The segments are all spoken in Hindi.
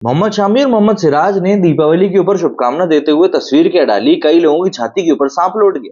मोहम्मद शामी और मोहम्मद सिराज ने दीपावली के ऊपर शुभकामना देते हुए तस्वीर क्या डाली, कई लोगों की छाती के ऊपर सांप लौट गया।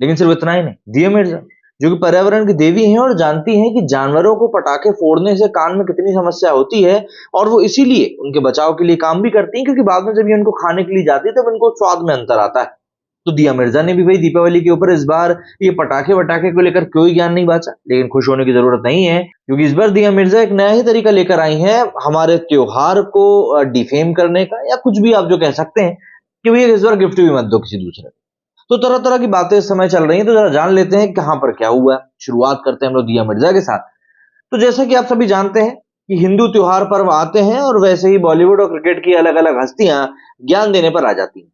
लेकिन सिर्फ इतना ही नहीं, दिया मिर्जा जो कि पर्यावरण की देवी हैं और जानती हैं कि जानवरों को पटाखे फोड़ने से कान में कितनी समस्या होती है, और वो इसीलिए उनके बचाव के लिए काम भी करती हैं, क्योंकि बाद में जब ये उनको खाने के लिए जाती है तब उनको स्वाद में अंतर आता है। तो दिया मिर्जा ने भी भाई दीपावली के ऊपर इस बार ये पटाखे वटाखे को लेकर कोई ज्ञान नहीं बांटा, लेकिन खुश होने की जरूरत नहीं है, क्योंकि इस बार दिया मिर्जा एक नया ही तरीका लेकर आई है हमारे त्योहार को डिफेम करने का, या कुछ भी आप जो कह सकते हैं कि भैया इस बार गिफ्ट भी मत दो किसी दूसरे को। तो तरह तरह की बातें इस समय चल रही हैं, तो जरा जान लेते हैं कहां पर क्या हुआ है। शुरुआत करते हैं हम लोग दिया मिर्जा के साथ। तो जैसा कि आप सभी जानते हैं कि हिंदू त्योहार पर्व आते हैं और वैसे ही बॉलीवुड और क्रिकेट की अलग अलग हस्तियां ज्ञान देने पर आ जाती हैं।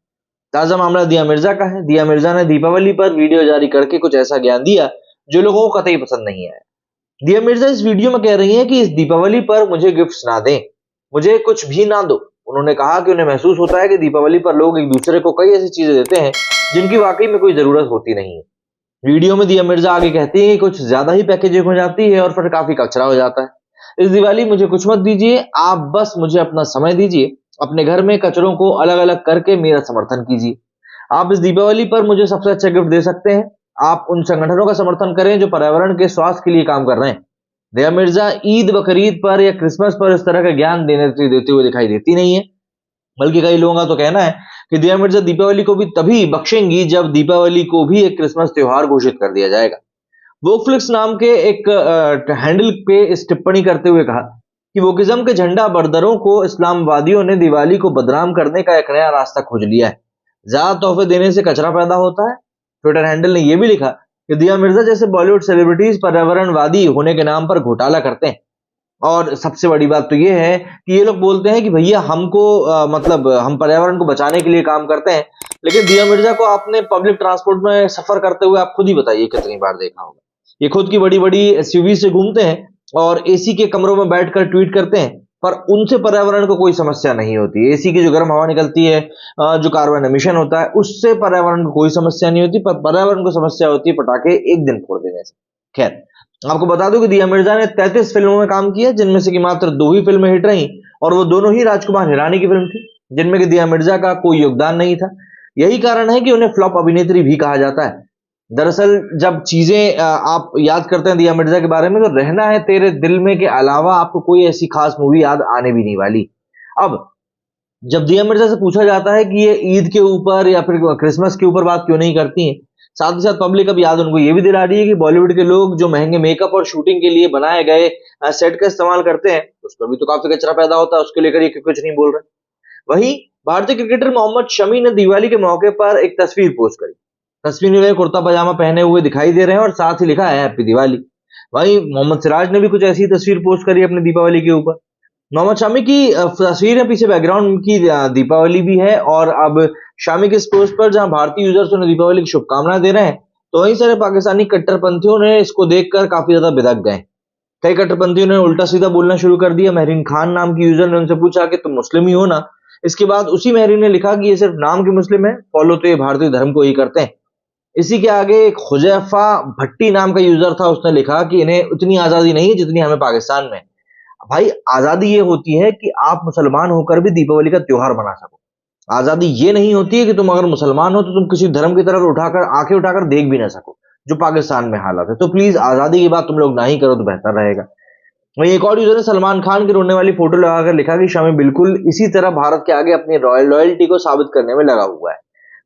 ताजा मामला दिया मिर्जा का है। दिया मिर्जा ने दीपावली पर वीडियो जारी करके कुछ ऐसा ज्ञान दिया जो लोगों को कतई पसंद नहीं आया। दिया मिर्जा इस वीडियो में कह रही हैं कि इस दीपावली पर मुझे गिफ्ट्स ना दें, मुझे कुछ भी ना दो। उन्होंने कहा कि उन्हें महसूस होता है कि दीपावली पर लोग एक दूसरे को कई ऐसी चीजें देते हैं जिनकी वाकई में कोई जरूरत होती नहीं है। वीडियो में दिया मिर्जा आगे कहती है कि कुछ ज्यादा ही पैकेजिंग हो जाती है और फिर काफी कचरा हो जाता है। इस दिवाली मुझे कुछ मत दीजिए, आप बस मुझे अपना समय दीजिए। अपने घर में कचरों को अलग अलग करके मेरा समर्थन कीजिए। आप इस दीपावली पर मुझे सबसे अच्छा गिफ्ट दे सकते हैं। आप उन संगठनों का समर्थन करें जो पर्यावरण के स्वास्थ्य के लिए काम कर रहे हैं। दया मिर्जा ईद बकरीद पर या क्रिसमस पर इस तरह का ज्ञान देते हुए दिखाई देती नहीं है, बल्कि कई लोगों का तो कहना है कि दिया मिर्जा दीपावली को भी तभी बख्शेंगी जब दीपावली को भी एक क्रिसमस त्योहार घोषित कर दिया जाएगा। वोकफ्लिक्स नाम के एक हैंडल पे इस टिप्पणी करते हुए कहा कि वोकिज्म के झंडा बरदरों को इस्लामवादियों ने दिवाली को बदनाम करने का एक नया रास्ता खोज लिया है। ज्यादा तोहफे देने से कचरा पैदा होता है। ट्विटर हैंडल ने यह भी लिखा कि दिया मिर्जा जैसे बॉलीवुड सेलिब्रिटीज पर्यावरणवादी होने के नाम पर घोटाला करते हैं। और सबसे बड़ी बात तो ये है कि ये लोग बोलते हैं कि भैया हमको मतलब हम पर्यावरण को बचाने के लिए काम करते हैं, लेकिन दिया मिर्जा को आपने पब्लिक ट्रांसपोर्ट में सफर करते हुए आप खुद ही बताइए कितनी बार देखा होगा। ये खुद की बड़ी बड़ी एसयूवी से घूमते हैं और एसी के कमरों में बैठकर ट्वीट करते हैं, पर उनसे पर्यावरण को कोई समस्या नहीं होती। एसी की जो गर्म हवा निकलती है, जो कार्बन एमिशन होता है, उससे पर्यावरण को कोई समस्या नहीं होती, पर पर्यावरण को समस्या होती है पटाखे एक दिन फोड़ देने से। खैर, आपको बता दूं कि दिया मिर्जा ने 33 फिल्मों में काम किया, जिनमें से कि मात्र 2 ही फिल्में हिट रही, और वो दोनों ही राजकुमार हिरानी की फिल्म थी, जिनमें कि दिया मिर्जा का कोई योगदान नहीं था। यही कारण है कि उन्हें फ्लॉप अभिनेत्री भी कहा जाता है। दरअसल जब चीजें आप याद करते हैं दिया मिर्जा के बारे में, तो रहना है तेरे दिल में के अलावा आपको कोई ऐसी खास मूवी याद आने भी नहीं वाली। अब जब दिया मिर्जा से पूछा जाता है कि ये ईद के ऊपर या फिर क्रिसमस के ऊपर बात क्यों नहीं करती हैं, साथ ही साथ पब्लिक अब याद उनको ये भी दिला रही है कि बॉलीवुड के लोग जो महंगे मेकअप और शूटिंग के लिए बनाए गए सेट का इस्तेमाल करते हैं, उस पर भी तो काफी कचरा पैदा होता है, उसको लेकर ये कुछ नहीं बोल रहे। वहीं भारतीय क्रिकेटर मोहम्मद शमी ने दिवाली के मौके पर एक तस्वीर पोस्ट करी। तस्वीर में वे कुर्ता पजामा पहने हुए दिखाई दे रहे हैं और साथ ही लिखा है हैप्पी दिवाली। वहीं मोहम्मद सिराज ने भी कुछ ऐसी तस्वीर पोस्ट करी अपनी दीपावली के ऊपर। मोहम्मद शामी की तस्वीर है, पीछे बैकग्राउंड उनकी दीपावली भी है, और अब शामी के इस पोस्ट पर जहां भारतीय यूजर्स उन्हें दीपावली की शुभकामनाएं दे रहे हैं, तो वहीं सारे पाकिस्तानी कट्टरपंथियों ने इसको देखकर काफी ज्यादा बिदक गए। कई कट्टरपंथियों ने उल्टा सीधा बोलना शुरू कर दिया। महरीन खान नाम की यूजर ने उनसे पूछा कि तुम मुस्लिम ही हो ना। इसके बाद उसी महरीन ने लिखा कि ये सिर्फ नाम के मुस्लिम है, फॉलो तो ये भारतीय धर्म को ही करते हैं। इसी के आगे एक हुजैफा भट्टी नाम का यूजर था, उसने लिखा कि इन्हें उतनी आजादी नहीं है जितनी हमें पाकिस्तान में। भाई आजादी ये होती है कि आप मुसलमान होकर भी दीपावली का त्योहार मना सको। आजादी ये नहीं होती है कि तुम अगर मुसलमान हो तो तुम किसी धर्म की तरफ उठाकर आंखें उठाकर देख भी ना सको, जो पाकिस्तान में हालत है। तो प्लीज आजादी की बात तुम लोग ना ही करो तो बेहतर रहेगा। वहीं एक और यूजर ने सलमान खान की रोने वाली फोटो लगाकर लिखा कि शामी बिल्कुल इसी तरह भारत के आगे अपनी लॉयल्टी को साबित करने में लगा हुआ है।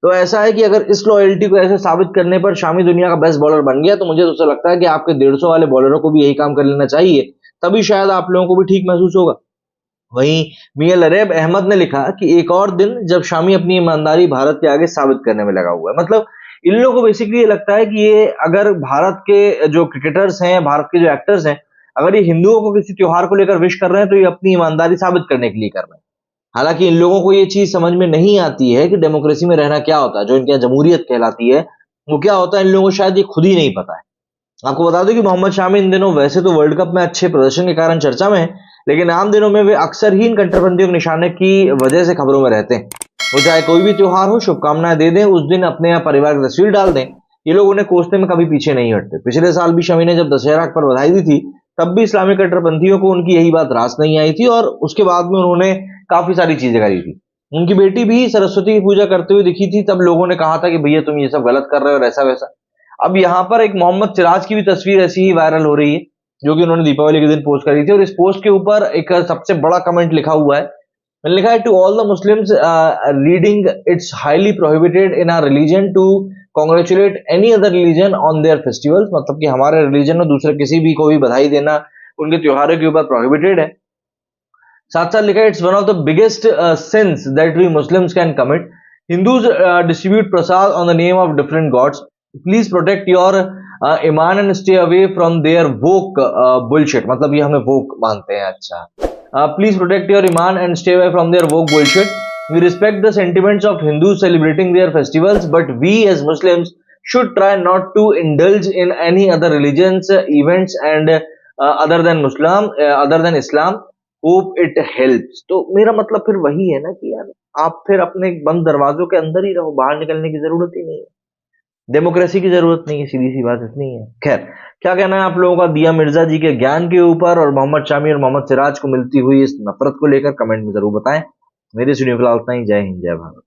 तो ऐसा है कि अगर इस लॉयल्टी को ऐसे साबित करने पर शामी दुनिया का बेस्ट बॉलर बन गया, तो मुझे तो ऐसा लगता है कि आपके 150 वाले बॉलरों को भी यही काम कर लेना चाहिए, तभी शायद आप लोगों को भी ठीक महसूस होगा। वहीं मियां लरेब अहमद ने लिखा कि एक और दिन जब शामी अपनी ईमानदारी भारत के आगे साबित करने में लगा हुआ है। मतलब इन लोगों को बेसिकली ये लगता है कि ये अगर भारत के जो क्रिकेटर्स हैं, भारत के जो एक्टर्स हैं, अगर ये हिंदुओं को किसी त्योहार को लेकर विश कर रहे हैं, तो ये अपनी ईमानदारी साबित करने के लिए कर रहे हैं। हालांकि इन लोगों को ये चीज समझ में नहीं आती है कि डेमोक्रेसी में रहना क्या होता है, जो इनके यहाँ जमहूरियत कहलाती है वो क्या होता है। इन लोगों को शायद ये खुद ही नहीं पता है। आपको बता दूं कि मोहम्मद शामी इन दिनों वैसे तो वर्ल्ड कप में अच्छे प्रदर्शन के कारण चर्चा में है, लेकिन आम दिनों में वे अक्सर ही इन कट्टरपंथियों के निशाने की वजह से खबरों में रहते हैं। वो चाहे कोई भी त्योहार हो, शुभकामनाएं दे दें, उस दिन अपने यहाँ परिवार की तस्वीर डाल दें, ये लोग उन्हें कोसने में कभी पीछे नहीं हटते। पिछले साल भी शमी ने जब दशहरा पर बधाई दी थी, तब भी इस्लामिक कट्टरपंथियों को उनकी यही बात रास नहीं आई थी, और उसके बाद में उन्होंने काफी सारी चीजें करी थी। उनकी बेटी भी सरस्वती की पूजा करते हुए दिखी थी, तब लोगों ने कहा था कि भैया तुम ये सब गलत कर रहे हो और ऐसा वैसा। अब यहाँ पर एक मोहम्मद सिराज की भी तस्वीर ऐसी ही वायरल हो रही है, जो कि उन्होंने दीपावली के दिन पोस्ट करी थी, और इस पोस्ट के ऊपर एक सबसे बड़ा कमेंट लिखा हुआ है। मैंने लिखा है, to all the Muslims reading, it's highly prohibited in our religion to congratulate any other religion on their festivals. मतलब कि हमारे रिलीजन में दूसरे किसी भी को भी बधाई देना उनके त्योहारों के ऊपर प्रोहिबिटेड है। साथ साथ लिखा है, it's one of the biggest sins that we Muslims can commit. Hindus distribute prasad on the name of different gods. Please protect your ईमान and stay away from their woke bullshit. मतलब ये हमें वोक मानते हैं। अच्छा, प्लीज प्रोटेक्ट योर ईमान and stay away from their woke bullshit. We respect the sentiments of Hindus celebrating their festivals, but we as Muslims should try not to indulge in any other religions, events, and other than Islam. Hope it helps. तो मेरा मतलब फिर वही है ना कि यार आप फिर अपने बंद दरवाजों के अंदर ही रहो, बाहर निकलने की जरूरत ही नहीं है। डेमोक्रेसी की जरूरत नहीं है, सीधी सी बात इतनी है। खैर, क्या कहना है आप लोगों का दिया मिर्जा जी के ज्ञान के ऊपर और मोहम्मद शामी और मोहम्मद सिराज को मिलती हुई इस नफरत को लेकर कमेंट में जरूर बताएं। मेरे स्टूडियो फिलहाल इतना ही। जय हिंद, जय भारत।